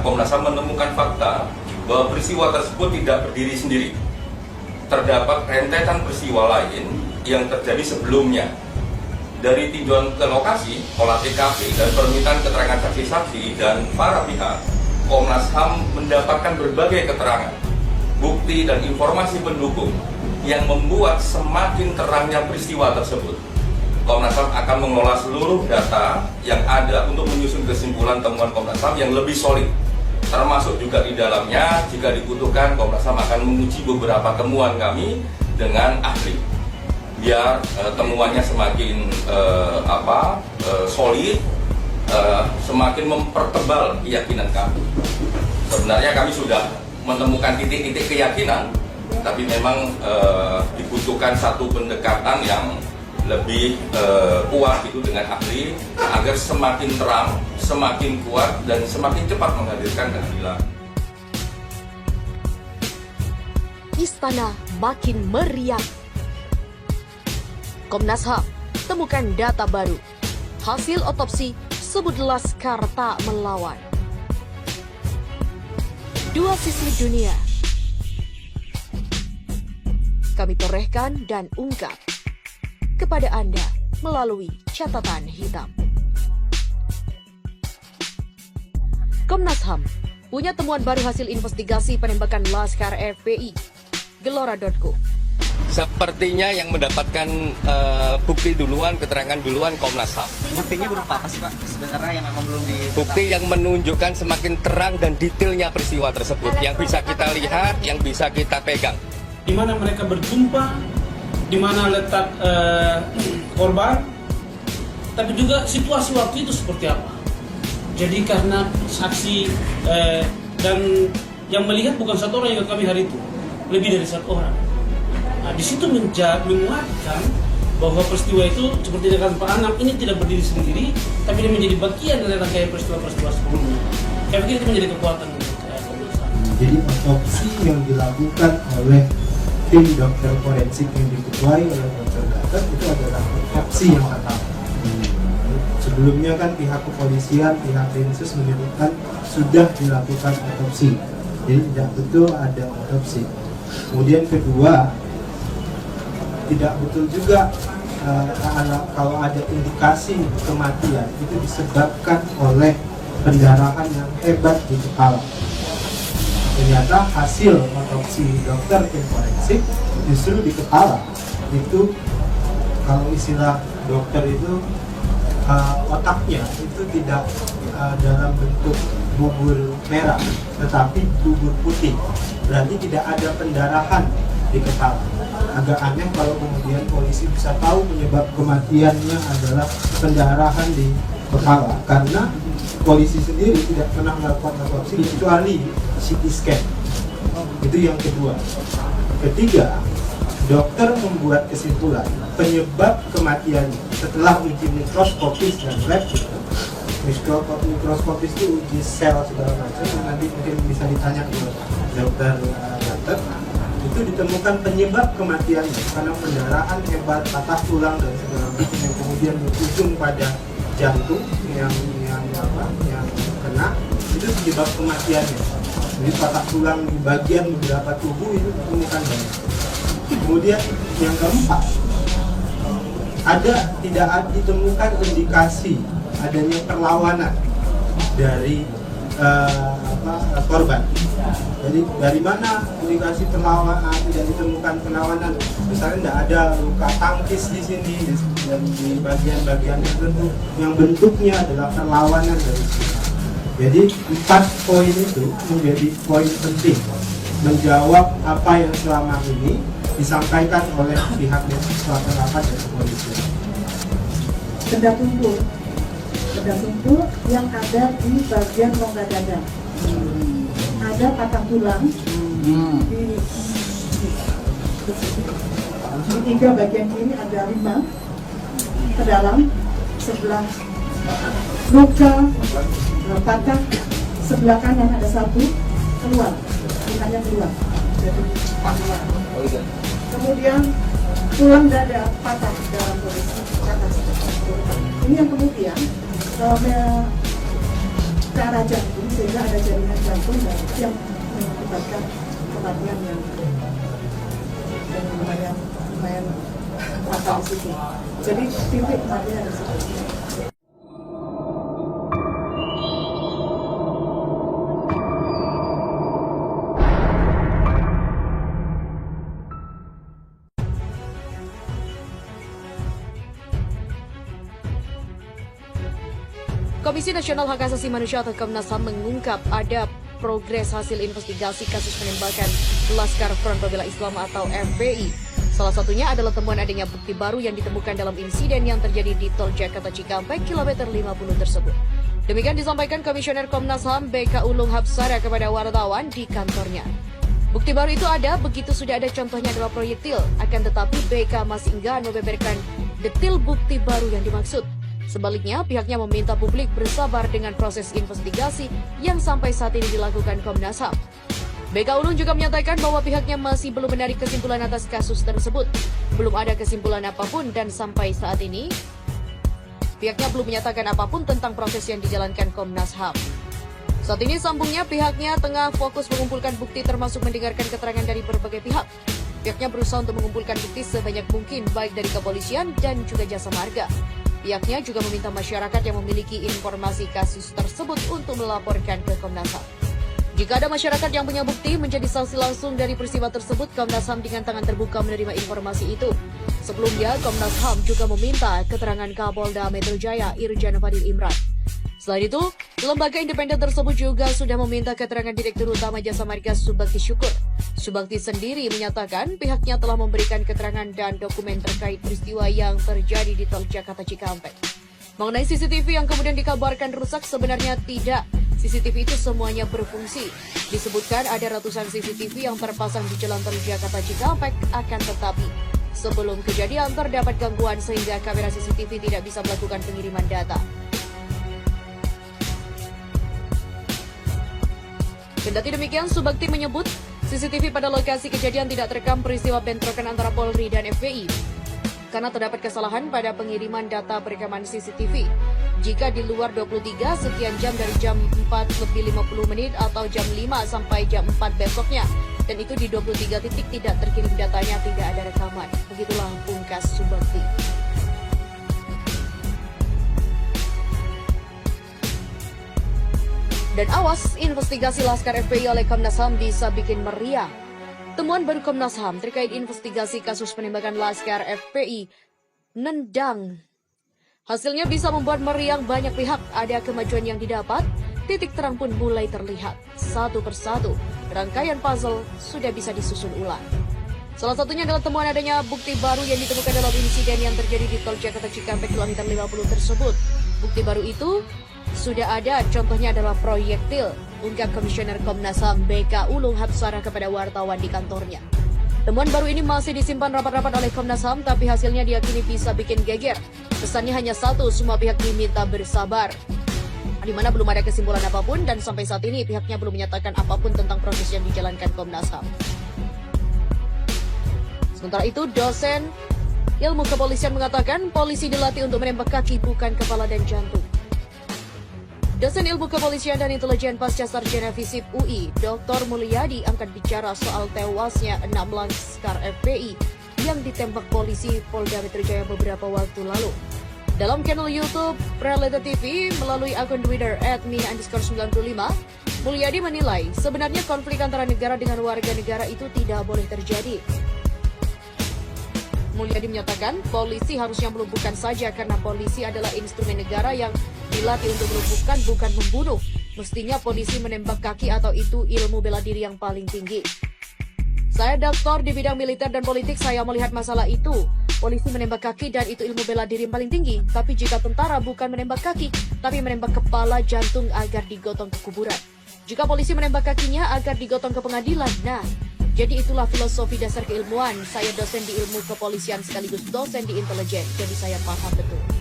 Komnas HAM menemukan fakta bahwa peristiwa tersebut tidak berdiri sendiri. Terdapat rentetan peristiwa lain yang terjadi sebelumnya. Dari tinjauan ke lokasi, olah TKP, dan permintaan keterangan saksi-saksi dan para pihak, Komnas HAM mendapatkan berbagai keterangan, bukti, dan informasi pendukung yang membuat semakin terangnya peristiwa tersebut. Komnas HAM akan mengolah seluruh data yang ada untuk menyusun kesimpulan temuan Komnas HAM yang lebih solid. Termasuk juga di dalamnya, jika dibutuhkan, Komnas HAM akan menguji beberapa temuan kami dengan ahli, biar temuannya semakin solid, semakin mempertebal keyakinan kami. Sebenarnya kami sudah menemukan titik-titik keyakinan, tapi memang dibutuhkan satu pendekatan yang lebih kuat itu dengan ahli agar semakin terang, semakin kuat, dan semakin cepat menghadirkan keadilan. Istana makin meriah. Komnas HAM temukan data baru. Hasil otopsi sebut Laskar tak melawan. Dua sisi dunia kami torehkan dan ungkap kepada Anda melalui catatan hitam. Komnas HAM punya temuan baru hasil investigasi penembakan Laskar FPI. Gelora.co. Sepertinya yang mendapatkan bukti duluan, keterangan duluan Komnas HAM. Buktinya berupa apa sih Pak? Sebenarnya yang memang belum Bukti yang menunjukkan semakin terang dan detailnya peristiwa tersebut, yang bisa kita lihat, yang bisa kita pegang. Di mana mereka berjumpa, di mana letak korban, tapi juga situasi waktu itu seperti apa. Jadi karena saksi dan yang melihat bukan satu orang yang kami hari itu, lebih dari satu orang. Nah, di situ menguatkan bahwa peristiwa itu seperti dikatakan Pak Anam ini tidak berdiri sendiri, tapi dia menjadi bagian dari rangkaian peristiwa-peristiwa sebelumnya. Saya pikir itu menjadi kekuatan untuk Komnas HAM. Jadi otopsi yang dilakukan oleh tim dokter forensik yang diketuai oleh Dr. Gatot itu adalah otopsi yang pertama. Sebelumnya kan pihak kepolisian, pihak Densus menyebutkan sudah dilakukan otopsi. Jadi tidak betul ada otopsi. Kemudian kedua, tidak betul juga kalau ada indikasi kematian itu disebabkan oleh pendarahan yang hebat di kepala. Ternyata hasil otopsi dokter tim forensik justru di kepala. Itu kalau istilah dokter itu otaknya itu tidak dalam bentuk bubur merah, tetapi bubur putih. Berarti tidak ada pendarahan di kepala. Agak aneh kalau kemudian polisi bisa tahu penyebab kematiannya adalah pendarahan di kepala, karena polisi sendiri tidak pernah melakukan otopsi kecuali CT scan. Itu yang kedua. Ketiga, dokter membuat kesimpulan penyebab kematian setelah uji mikroskopis dan lab. Mikroskopis itu uji sel segala macam, nanti mungkin bisa ditanya ke dokter Gatot. Itu ditemukan penyebab kematiannya karena pendarahan hebat, patah tulang dan segala macam yang kemudian berujung pada jantung yang kena, itu penyebab kematiannya. Jadi patah tulang di bagian beberapa tubuh itu ditemukan banyak. Kemudian yang keempat, tidak ditemukan indikasi adanya perlawanan dari korban. Jadi dari mana indikasi perlawanan? Tidak ditemukan perlawanan. Misalnya tidak ada luka tangkis di sini dan di bagian-bagian tertentu yang bentuknya adalah perlawanan dari sini. Jadi 4 poin itu menjadi poin penting menjawab apa yang selama ini disampaikan oleh pihak Densus 88 dan kepolisian. Benda tumpul yang ada di bagian rongga dada. Ada patah tulang di 3 bagian kiri, ada 5 ke dalam, sebelah luka patah, sebelah kanan ada 1 keluar, lukanya keluar. Kemudian tulang dada patah dalam posisi atas. Ini yang kemudian ke arah jantung sehingga ada jaringan jantung dan itu yang mengakibatkan kematian yang lumayan fatal di situ. Jadi titik kematian di situ. Komisi Nasional Hak Asasi Manusia atau Komnas HAM mengungkap ada progres hasil investigasi kasus penembakan Laskar Front Pembela Islam atau FPI. Salah satunya adalah temuan adanya bukti baru yang ditemukan dalam insiden yang terjadi di Tol Jakarta Cikampek kilometer 50 tersebut. Demikian disampaikan Komisioner Komnas HAM BK Ulung Hapsara kepada wartawan di kantornya. Bukti baru itu ada, begitu sudah ada contohnya adalah proyektil. Akan tetapi BK masih enggan membeberkan detail bukti baru yang dimaksud. Sebaliknya, pihaknya meminta publik bersabar dengan proses investigasi yang sampai saat ini dilakukan Komnas HAM. BK Ulung juga menyatakan bahwa pihaknya masih belum menarik kesimpulan atas kasus tersebut. Belum ada kesimpulan apapun dan sampai saat ini, pihaknya belum menyatakan apapun tentang proses yang dijalankan Komnas HAM. Saat ini sambungnya, pihaknya tengah fokus mengumpulkan bukti termasuk mendengarkan keterangan dari berbagai pihak. Pihaknya berusaha untuk mengumpulkan bukti sebanyak mungkin baik dari kepolisian dan juga jasa marga. Pihaknya juga meminta masyarakat yang memiliki informasi kasus tersebut untuk melaporkan ke Komnas HAM. Jika ada masyarakat yang punya bukti menjadi saksi langsung dari peristiwa tersebut, Komnas HAM dengan tangan terbuka menerima informasi itu. Sebelumnya, Komnas HAM juga meminta keterangan Kapolda Metro Jaya Irjen Fadil Imran. Selain itu, lembaga independen tersebut juga sudah meminta keterangan Direktur Utama Jasa Marga Subakti Syukur. Subakti sendiri menyatakan pihaknya telah memberikan keterangan dan dokumen terkait peristiwa yang terjadi di Tol Jakarta Cikampek. Mengenai CCTV yang kemudian dikabarkan rusak, sebenarnya tidak. CCTV itu semuanya berfungsi. Disebutkan ada ratusan CCTV yang terpasang di Jalan Tol Jakarta Cikampek, akan tetapi sebelum kejadian terdapat gangguan sehingga kamera CCTV tidak bisa melakukan pengiriman data. Kendati demikian, Subakti menyebut CCTV pada lokasi kejadian tidak terekam peristiwa bentrokan antara Polri dan FPI karena terdapat kesalahan pada pengiriman data perekaman CCTV. Jika di luar 23 sekian jam dari jam 4:50 atau jam 5 sampai jam 4 besoknya, dan itu di 23 titik tidak terkirim datanya, tidak ada rekaman. Begitulah pungkas Subakti. Dan awas, investigasi Laskar FPI oleh Komnas HAM bisa bikin meriah. Temuan baru Komnas HAM terkait investigasi kasus penembakan Laskar FPI nendang. Hasilnya bisa membuat meriang banyak pihak. Ada kemajuan yang didapat, titik terang pun mulai terlihat. Satu persatu, rangkaian puzzle sudah bisa disusun ulang. Salah satunya adalah temuan adanya bukti baru yang ditemukan dalam insiden yang terjadi di Tol Jakarta Cikampek kilometer 50 tersebut. Bukti baru itu sudah ada, contohnya adalah proyektil, ungkap Komisioner Komnas HAM BK Ulung Hapsara kepada wartawan di kantornya. Temuan baru ini masih disimpan rapat-rapat oleh Komnas HAM, tapi hasilnya diyakini bisa bikin geger. Pesannya hanya satu, semua pihak diminta bersabar. Di mana belum ada kesimpulan apapun dan sampai saat ini pihaknya belum menyatakan apapun tentang proses yang dijalankan Komnas HAM. Sementara itu, dosen ilmu kepolisian mengatakan polisi dilatih untuk menembak kaki bukan kepala dan jantung. Dosen Ilmu Kepolisian dan Intelijen Pasca Sarjana Visip UI, Dr. Mulyadi angkat bicara soal tewasnya 6 Laskar FPI yang ditembak polisi Polda Metro Jaya beberapa waktu lalu. Dalam channel YouTube Realita TV melalui akun Twitter @mina_95, Mulyadi menilai sebenarnya konflik antara negara dengan warga negara itu tidak boleh terjadi. Mulyadi menyatakan polisi harusnya melumpuhkan saja karena polisi adalah instrumen negara yang dilatih untuk melumpuhkan bukan membunuh. Mestinya polisi menembak kaki atau itu ilmu bela diri yang paling tinggi. Saya doktor di bidang militer dan politik, saya melihat masalah itu. Polisi menembak kaki dan itu ilmu bela diri yang paling tinggi. Tapi jika tentara bukan menembak kaki, tapi menembak kepala jantung agar digotong ke kuburan. Jika polisi menembak kakinya agar digotong ke pengadilan, nah, jadi itulah filosofi dasar keilmuan. Saya dosen di ilmu kepolisian sekaligus dosen di intelijen, jadi saya paham betul.